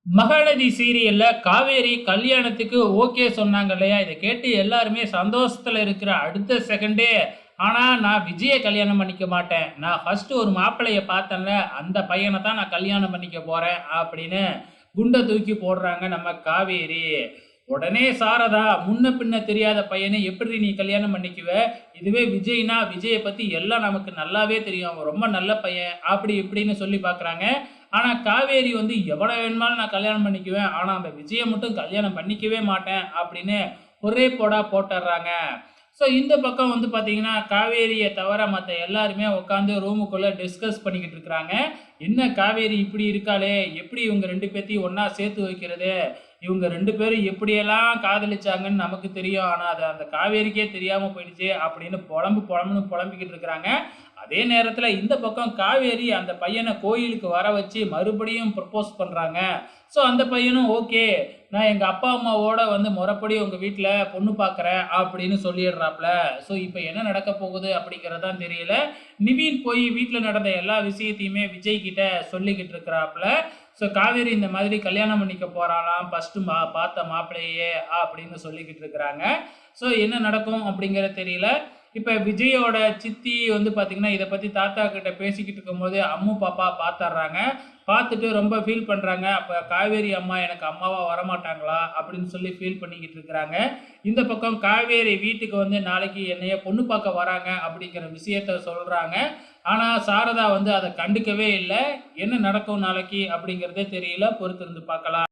மகாநதி சீரியல்ல காவேரி கல்யாணத்துக்கு ஓகே சொன்னாங்க இல்லையா? இத கேட்டு எல்லாருமே சந்தோஷத்துல இருக்கிற அடுத்த செகண்டே, ஆனா நான் விஜய கல்யாணம் பண்ணிக்க மாட்டேன். நான் ஃபர்ஸ்ட்டு ஒரு மாப்பிள்ளைய பார்த்தேன்ல, அந்த பையன தான் நான் கல்யாணம் பண்ணிக்க போறேன் அப்படின்னு குண்ட தூக்கி போடுறாங்க நம்ம காவேரி. உடனே சாரதா, முன்ன பின்ன தெரியாத பையன எப்புட்ரி நீ கல்யாணம் பண்ணிக்குவ? இதுவே விஜய்னா, விஜய பத்தி எல்லாம் நமக்கு நல்லாவே தெரியும். அவன் ரொம்ப நல்ல பையன். அப்படி இப்படின்னு சொல்லி பார்க்குறாங்க. ஆனா காவேரி வந்து எவ்வளோ வேணுமானாலும் நான் கல்யாணம் பண்ணிக்குவேன். ஆனா அந்த விஜய மட்டும் கல்யாணம் பண்ணிக்கவே மாட்டேன் அப்படின்னு ஒரே போடா போட்டுர்றாங்க. ஸோ இந்த பக்கம் வந்து பார்த்தீங்கன்னா, காவேரிய தவிர மத்த எல்லாருமே உட்காந்து ரூமுக்குள்ள டிஸ்கஸ் பண்ணிக்கிட்டு இருக்கிறாங்க. என்ன காவேரி இப்படி இருக்காளே! எப்படி இவங்க 2 பேத்தையும் ஒண்ணா சேர்த்து வைக்கிறது? இவங்க 2 பேரும் எப்படியெல்லாம் காதலிச்சாங்கன்னு நமக்கு தெரியும். ஆனா அது அந்த காவேரிக்கே தெரியாம போயிடுச்சே! அப்படின்னு புலம்புன்னு புலம்பிக்கிட்டு இருக்கிறாங்க. அதே நேரத்துல இந்த பக்கம் காவேரி அந்த பையன கோயிலுக்கு வர வச்சு மறுபடியும் ப்ரப்போஸ் பண்றாங்க. ஸோ அந்த பையனும் ஓகே. நான் எங்க அப்பா, அம்மாவோட வந்து மொறப்படி உங்க வீட்ல பொண்ணு பார்க்குறேன் அப்படின்னு சொல்லிடுறாப்ல. ஸோ இப்ப என்ன நடக்க போகுது அப்படிங்கிறது தான் தெரியல. நிவின் போய் வீட்ல நடந்த எல்லா விஷயத்தையுமே விஜய் கிட்ட சொல்லிக்கிட்டு இருக்கிறாப்ல. ஸோ காவேரி இந்த மாதிரி கல்யாணம் பண்ணிக்க போறாளாம். ஃபர்ஸ்ட்டு பார்த்த மாப்பிள்ளையே அப்படின்னு சொல்லிக்கிட்டு இருக்கிறாங்க. ஸோ என்ன நடக்கும் அப்படிங்கிறது தெரியல. இப்ப விஜயோட சித்தி வந்து பார்த்தீங்கன்னா, இத பத்தி தாத்தா கிட்ட பேசிக்கிட்டு இருக்கும்போது, அம்மு, பாப்பா பார்த்துர்றாங்க. பார்த்துட்டு ரொம்ப ஃபீல் பண்றாங்க. அப்ப காவேரி அம்மா எனக்கு அம்மாவா வரமாட்டாங்களா? அப்படின்னு சொல்லி ஃபீல் பண்ணிக்கிட்டு இருக்கிறாங்க. இந்த பக்கம் காவேரி வீட்டுக்கு வந்து நாளைக்கு என்னைய பொண்ணு பார்க்க வராங்க அப்படிங்கிற விஷயத்த சொல்றாங்க. ஆனா சாரதா வந்து அத கண்டுக்கவே இல்ல. என்ன நடக்கும் நாளைக்கு அப்படிங்கிறதே தெரியல. பொறுத்திருந்து பார்க்கலாம்.